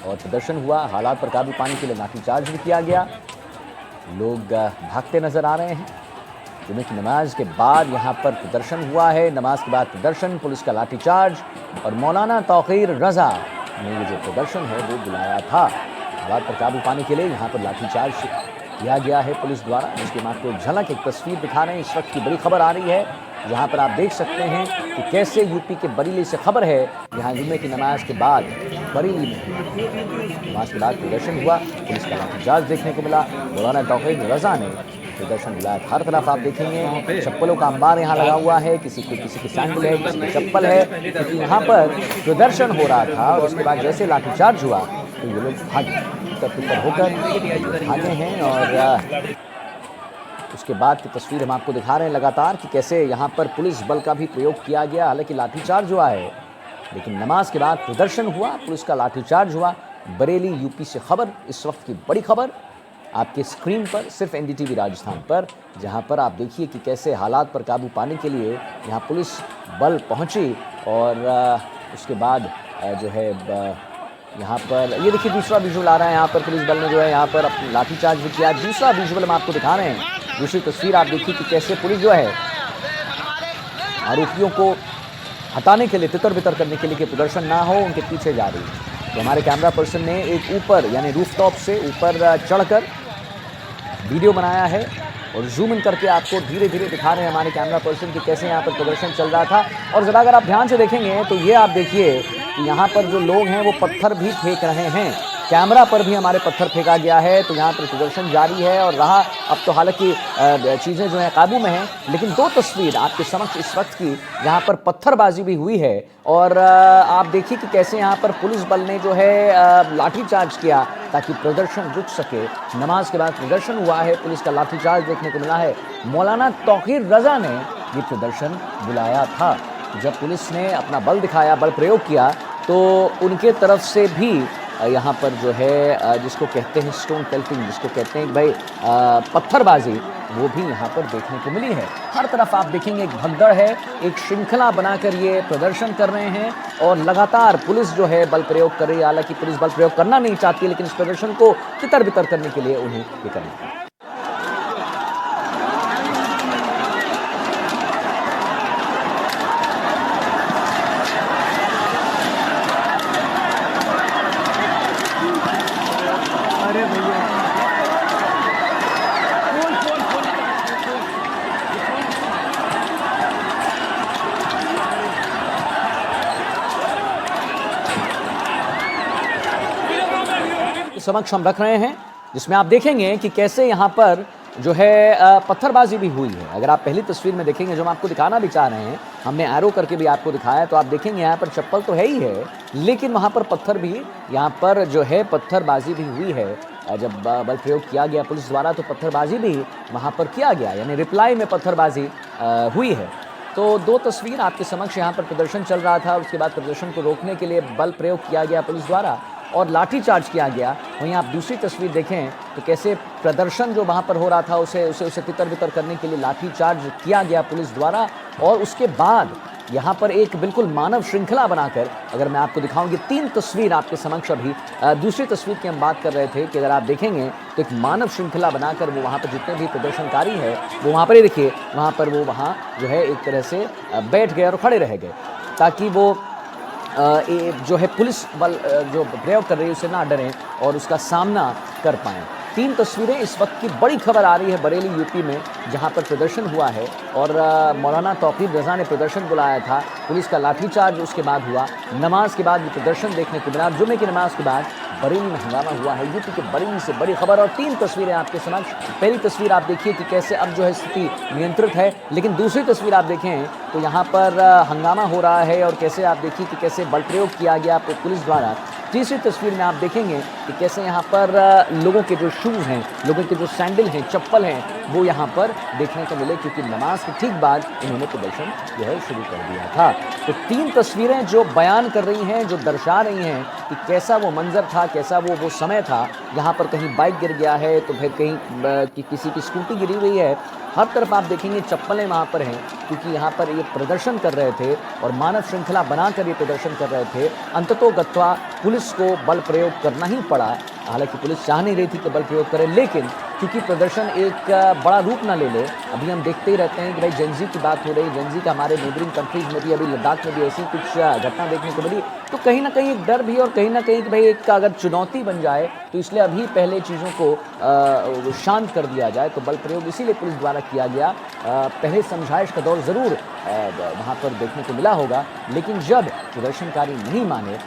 और प्रदर्शन हुआ। हालात पर काबू पाने के लिए लाठीचार्ज भी किया गया। लोग भागते नजर आ रहे हैं। जुमे की नमाज के बाद यहाँ पर प्रदर्शन हुआ है। नमाज के बाद प्रदर्शन, पुलिस का लाठीचार्ज और मौलाना तौकीर रजा ने ये जो प्रदर्शन है वो बुलाया था। हालात पर काबू पाने के लिए यहाँ पर लाठीचार्ज किया गया है पुलिस द्वारा, जिसकी हम आपको एक झलक, एक तस्वीर दिखा रहे हैं। इस वक्त की बड़ी खबर आ रही है, जहाँ पर आप देख सकते हैं कि कैसे यूपी के बरेली से खबर है। यहाँ जुम्मे की नमाज के बाद बरेली में नमाज के बाद प्रदर्शन हुआ, पुलिस का लाठीचार्ज देखने को मिला। मौलाना तौकीर रजा ने प्रदर्शन बुलाया। हर तरफ आप देखेंगे चप्पलों का अंबार यहाँ लगा हुआ है। किसी की सैंडल है, किसी की चप्पल है, क्योंकि यहाँ पर प्रदर्शन हो रहा था। और उसके बाद जैसे लाठीचार्ज हुआ तो ये लोग भागे, तितर होकर भागे हैं। और उसके बाद की तस्वीर हम आपको दिखा रहे हैं लगातार कि कैसे यहाँ पर पुलिस बल का भी प्रयोग किया गया। हालांकि लाठीचार्ज हुआ है, लेकिन नमाज के बाद प्रदर्शन हुआ, पुलिस का लाठीचार्ज हुआ। बरेली यूपी से खबर, इस वक्त की बड़ी खबर आपके स्क्रीन पर, सिर्फ एनडीटीवी राजस्थान पर, जहां पर आप देखिए कि कैसे हालात पर काबू पाने के लिए यहां पुलिस बल पहुंची। और उसके बाद जो है यहां पर ये देखिए दूसरा विजुअल आ रहा है। यहां पर पुलिस बल ने जो है यहां पर अपना लाठीचार्ज भी किया। दूसरा विजुअल हम आपको दिखा रहे हैं। दूसरी तस्वीर आप देखिए कि कैसे पुलिस जो है आरोपियों को हटाने के लिए, तितर बितर करने के लिए कि प्रदर्शन ना हो, उनके पीछे जा रही है। तो हमारे कैमरा पर्सन ने एक ऊपर यानी रूफटॉप से ऊपर चढ़कर वीडियो बनाया है और जूम इन करके आपको धीरे धीरे दिखा रहे हैं हमारे कैमरा पर्सन कि कैसे यहाँ पर प्रदर्शन चल रहा था। और ज़रा अगर आप ध्यान से देखेंगे तो ये आप देखिए कि यहाँ पर जो लोग हैं वो पत्थर भी फेंक रहे हैं। कैमरा पर भी हमारे पत्थर फेंका गया है। तो यहाँ पर प्रदर्शन जारी है और रहा। अब तो हालांकि चीज़ें जो हैं काबू में हैं, लेकिन दो तस्वीर आपके समक्ष इस वक्त की जहाँ पर पत्थरबाजी भी हुई है। और आप देखिए कि कैसे यहाँ पर पुलिस बल ने जो है लाठीचार्ज किया ताकि प्रदर्शन रुक सके। नमाज के बाद प्रदर्शन हुआ है, पुलिस का लाठीचार्ज देखने को मिला है। मौलाना तौकीर रजा ने ये प्रदर्शन बुलाया था। जब पुलिस ने अपना बल दिखाया, बल प्रयोग किया, तो उनके तरफ से भी यहाँ पर जो है जिसको कहते हैं स्टोन पेल्टिंग, जिसको कहते हैं भाई पत्थरबाजी, वो भी यहाँ पर देखने को मिली है। हर तरफ आप देखेंगे एक भगदड़ है, एक श्रृंखला बनाकर ये प्रदर्शन कर रहे हैं और लगातार पुलिस जो है बल प्रयोग कर रही है। हालांकि पुलिस बल प्रयोग करना नहीं चाहती, लेकिन इस प्रदर्शन को तितर बितर करने के लिए उन्हें ये करना है। अरे भैया समक्ष हम रख रहे हैं, जिसमें आप देखेंगे कि कैसे यहाँ पर जो है पत्थरबाजी भी हुई है। अगर आप पहली तस्वीर में देखेंगे, जो हम आपको दिखाना भी चाह रहे हैं, हमने एरो करके भी आपको दिखाया, तो आप देखेंगे यहाँ पर चप्पल तो है ही है, लेकिन वहाँ पर पत्थर भी, यहाँ पर जो है पत्थरबाजी भी हुई है। जब बल प्रयोग किया गया पुलिस द्वारा तो पत्थरबाजी भी वहाँ पर किया गया, यानी रिप्लाई में पत्थरबाजी हुई है। तो दो तस्वीर आपके समक्ष यहाँ पर प्रदर्शन चल रहा था। उसके बाद प्रदर्शन को रोकने के लिए बल प्रयोग किया गया पुलिस द्वारा और लाठीचार्ज किया गया। वहीं आप दूसरी तस्वीर देखें तो कैसे प्रदर्शन जो वहाँ पर हो रहा था उसे तितर बितर करने के लिए लाठीचार्ज किया गया पुलिस द्वारा। और उसके बाद यहाँ पर एक बिल्कुल मानव श्रृंखला बनाकर, अगर मैं आपको दिखाऊंगी 3 तस्वीर आपके समक्ष, अभी दूसरी तस्वीर की हम बात कर रहे थे कि अगर आप देखेंगे तो एक मानव श्रृंखला बनाकर वो वहाँ पर जितने भी प्रदर्शनकारी हैं वो वहाँ पर ही देखिए, वहाँ पर वो वहाँ जो है एक तरह से बैठ गए और खड़े रह गए, ताकि वो जो है पुलिस बल जो प्रयोग कर रही है उसे ना डरें और उसका सामना कर पाएँ। 3 तस्वीरें इस वक्त की बड़ी खबर आ रही है बरेली यूपी में, जहां पर प्रदर्शन हुआ है और मौलाना तौकीर रजा ने प्रदर्शन बुलाया था। पुलिस का लाठीचार्ज उसके बाद हुआ। नमाज के बाद भी प्रदर्शन देखने को मिला। जुमे की नमाज के बाद बरेली में हंगामा हुआ है। यूपी के बरेली से बड़ी खबर और 3 तस्वीरें आपके समक्ष। पहली तस्वीर आप देखिए कि कैसे अब जो है स्थिति नियंत्रित है, लेकिन दूसरी तस्वीर आप देखें तो यहाँ पर हंगामा हो रहा है और कैसे आप देखिए कि कैसे बल प्रयोग किया गया पुलिस द्वारा। तीसरी तस्वीर में आप देखेंगे कि कैसे यहाँ पर लोगों के जो शूज़ हैं, लोगों के जो सैंडल हैं, चप्पल हैं, वो यहाँ पर देखने को मिले, क्योंकि नमाज के ठीक बाद इन्होंने प्रदर्शन जो है शुरू कर दिया था। तो 3 तस्वीरें जो बयान कर रही हैं, जो दर्शा रही हैं कि कैसा वो मंजर था, कैसा वो समय था। यहाँ पर कहीं बाइक गिर गया है तो फिर कहीं कि किसी की स्कूटी गिरी हुई है। हर तरफ आप देखेंगे चप्पलें वहाँ पर हैं, क्योंकि यहाँ पर ये प्रदर्शन कर रहे थे और मानव श्रृंखला बनाकर ये प्रदर्शन कर रहे थे। अंततोगत्वा पुलिस को बल प्रयोग करना ही पड़ा। हालांकि पुलिस चाह नहीं रही थी कि बल प्रयोग करे, लेकिन क्योंकि प्रदर्शन एक बड़ा रूप ना ले ले, अभी हम देखते ही रहते हैं कि भाई जेनजी की बात हो रही, जेनजी का हमारे नेबरिंग कंट्रीज में भी, अभी लद्दाख में भी ऐसी कुछ घटना देखने को मिली, तो कहीं ना कहीं एक डर भी और कहीं ना कहीं कि भाई एक अगर चुनौती बन जाए तो इसलिए अभी पहले चीज़ों को शांत कर दिया जाए। तो बल प्रयोग इसीलिए पुलिस द्वारा किया गया। पहले समझाइश का दौर ज़रूर वहाँ पर देखने को मिला होगा, लेकिन जब प्रदर्शनकारी नहीं माने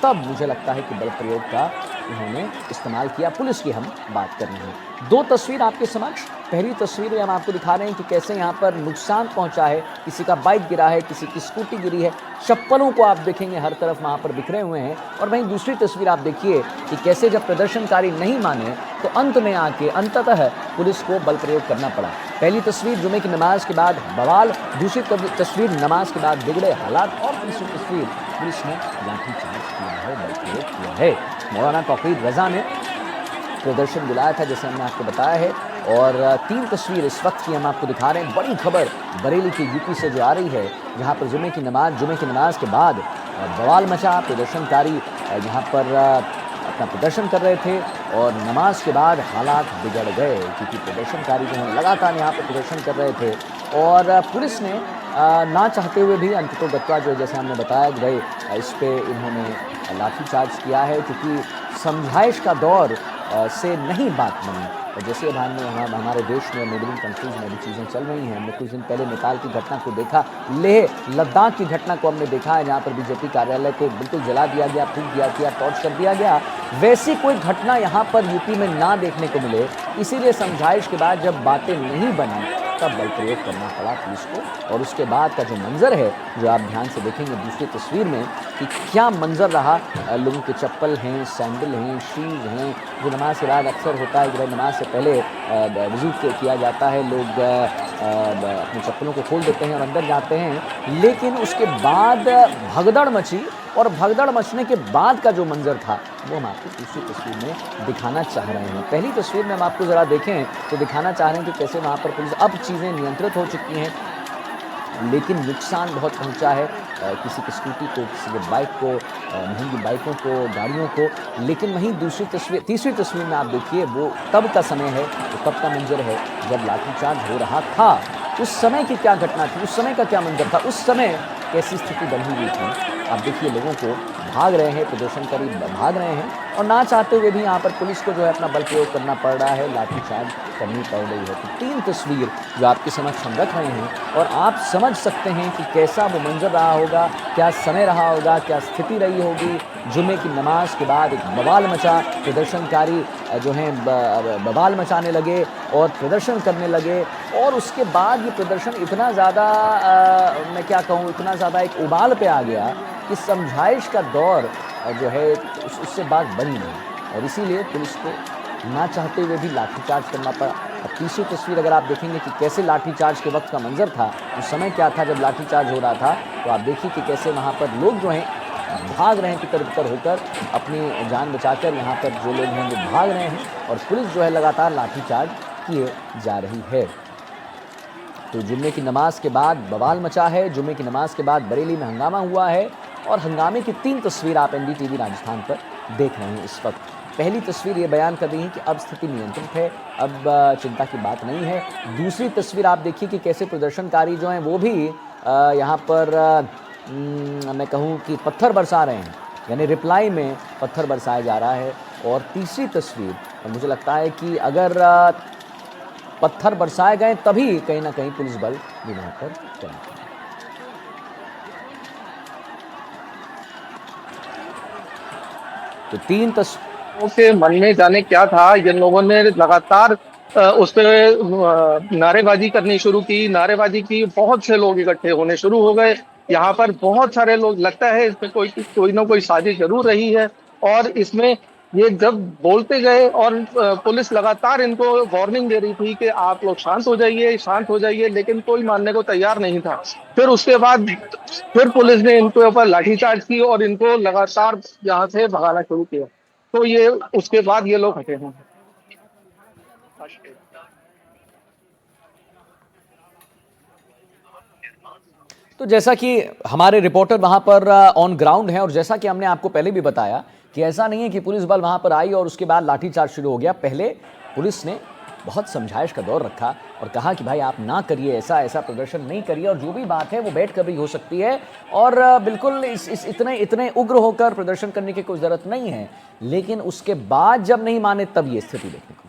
तब मुझे लगता है कि बल प्रयोग का उन्होंने इस्तेमाल किया। पुलिस की हम बात कर रहे हैं। दो तस्वीर आपके समक्ष। पहली तस्वीर में हम आपको दिखा रहे हैं कि कैसे यहाँ पर नुकसान पहुँचा है, किसी का बाइक गिरा है, किसी की स्कूटी गिरी है, चप्पलों को आप देखेंगे हर तरफ वहाँ पर बिखरे हुए हैं। और वहीं दूसरी तस्वीर आप देखिए कि कैसे जब प्रदर्शनकारी नहीं माने तो अंत में आके अंततः पुलिस को बल प्रयोग करना पड़ा। पहली तस्वीर जुमे की नमाज के बाद बवाल, दूसरी तस्वीर नमाज के बाद बिगड़े हालात, और तीसरी तस्वीर पुलिस ने लाठीचार्ज किया है, बल प्रयोग किया है। मौलाना तौक़ीर रज़ा ने प्रदर्शन बुलाया था, जैसे हमने आपको बताया है। और तीन तस्वीर इस वक्त की हम आपको दिखा रहे हैं। बड़ी खबर बरेली के यूपी से जो आ रही है, जहां पर जुमे की नमाज के बाद बवाल मचा। प्रदर्शनकारी यहाँ पर अपना प्रदर्शन कर रहे थे और नमाज के बाद हालात बिगड़ गए, क्योंकि प्रदर्शनकारी जो हैं लगातार यहाँ पर प्रदर्शन कर रहे थे और पुलिस ने ना चाहते हुए भी अंततोगत्वा जो जैसे हमने बताया कि भाई इस पर इन्होंने लाठीचार्ज किया है, क्योंकि समझाइश का दौर से नहीं बात बनी। और जैसे हमारे देश में नेबरिंग कंट्रीज़ में भी चीज़ें चल रही हैं। हमने कुछ दिन पहले नेपाल की घटना को देखा, लेह लद्दाख की घटना को हमने देखा है, जहाँ पर बीजेपी कार्यालय को बिल्कुल जला दिया गया, फूंक दिया गया, टॉर्च कर दिया गया। वैसी कोई घटना यहाँ पर यूपी में ना देखने को मिले, इसीलिए समझाइश के बाद जब बातें नहीं बनी तब बल प्रयोग करना पड़ा पुलिस को। और उसके बाद का जो मंजर है, जो आप ध्यान से देखेंगे दूसरी तस्वीर में, कि क्या मंजर रहा। लोगों के चप्पल हैं, सैंडल हैं, शूज़ हैं। जो नमाज के बाद अक्सर होता है कि नमाज से पहले वज़ू किया जाता है, लोग अपने चप्पलों को खोल देते हैं और अंदर जाते हैं, लेकिन उसके बाद भगदड़ मची। और भगदड़ मचने के बाद का जो मंजर था वो हम आपको दूसरी तस्वीर में दिखाना चाह रहे हैं। पहली तस्वीर में हम आपको ज़रा देखें तो दिखाना चाह रहे हैं कि कैसे वहाँ पर पुलिस, अब चीज़ें नियंत्रित हो चुकी हैं, लेकिन नुकसान बहुत पहुंचा है किसी की स्कूटी को, किसी की बाइक को, महंगी बाइकों को, गाड़ियों को। लेकिन वहीं तीसरी तस्वीर में आप देखिए वो तब का समय है, वो तब का मंजर है जब लाठीचार्ज हो रहा था। उस समय की क्या घटना थी, उस समय का क्या मंजर था, उस समय कैसी स्थिति बनी हुई थी। आप देखिए लोगों को भाग रहे हैं, प्रदर्शनकारी भाग रहे हैं और ना चाहते हुए भी यहाँ पर पुलिस को जो है अपना बल प्रयोग करना पड़ रहा है, लाठीचार्ज करनी पड़ रही है। तो तीन तस्वीर जो आपके समक्ष हम रख रहे हैं और आप समझ सकते हैं कि कैसा वो मंजर रहा होगा, क्या समय रहा होगा, क्या स्थिति रही होगी। जुमे की नमाज के बाद एक बवाल मचा, प्रदर्शनकारी जो हैं बवाल मचाने लगे और प्रदर्शन करने लगे। और उसके बाद ये प्रदर्शन इतना ज़्यादा मैं क्या कहूँ, इतना ज़्यादा एक उबाल पे आ गया कि समझाइश का दौर जो है उससे बात बनी नहीं, और इसीलिए पुलिस को ना चाहते हुए भी लाठीचार्ज करना पड़ा। अब तीसरी तस्वीर अगर आप देखेंगे कि कैसे लाठीचार्ज के वक्त का मंजर था, उस समय क्या था जब लाठीचार्ज हो रहा था, तो आप देखिए कि कैसे वहाँ पर लोग जो हैं भाग रहे हैं तितर-बितर होकर, अपनी जान बचाकर यहाँ पर जो लोग हैं वो भाग रहे हैं और पुलिस जो है लगातार लाठीचार्ज किए जा रही है। तो जुम्मे की नमाज के बाद बवाल मचा है, जुम्मे की नमाज के बाद बरेली में हंगामा हुआ है और हंगामे की तीन तस्वीर आप एनडीटीवी राजस्थान पर देख रहे हैं इस वक्त। पहली तस्वीर ये बयान कर रही है कि अब स्थिति नियंत्रित है, अब चिंता की बात नहीं है। दूसरी तस्वीर आप देखिए कि कैसे प्रदर्शनकारी जो हैं वो भी यहाँ पर मैं कहूँ कि पत्थर बरसा रहे हैं, यानी रिप्लाई में पत्थर बरसाया जा रहा है। और तीसरी तस्वीर मुझे लगता है कि अगर पत्थर बरसाए गए तभी कहीं ना कहीं पुलिस बल भी वहाँ पर तैनात है। तो तीन लोगों के मन में जाने क्या था, जिन लोगों ने लगातार उस पे नारेबाजी करनी शुरू की, नारेबाजी की, बहुत से लोग इकट्ठे होने शुरू हो गए। यहाँ पर बहुत सारे लोग, लगता है इसमें कोई कोई ना कोई साजिश जरूर रही है और इसमें ये जब बोलते गए और पुलिस लगातार इनको वार्निंग दे रही थी कि आप लोग शांत हो जाइए, लेकिन कोई मानने को तैयार नहीं था। फिर उसके बाद फिर पुलिस ने इनके ऊपर लाठीचार्ज की और इनको लगातार यहाँ से भगाना शुरू किया। तो ये उसके बाद ये लोग हटे हैं। तो जैसा कि हमारे रिपोर्टर वहां पर ऑन ग्राउंड हैं और जैसा कि हमने आपको पहले भी बताया कि ऐसा नहीं है कि पुलिस बल वहां पर आई और उसके बाद लाठीचार्ज शुरू हो गया। पहले पुलिस ने बहुत समझाइश का दौर रखा और कहा कि भाई आप ना करिए, ऐसा ऐसा प्रदर्शन नहीं करिए और जो भी बात है वो बैठ कर भी हो सकती है और बिल्कुल इस इतने इतने उग्र होकर प्रदर्शन करने की कोई ज़रूरत नहीं है। लेकिन उसके बाद जब नहीं माने तब ये स्थिति देखने को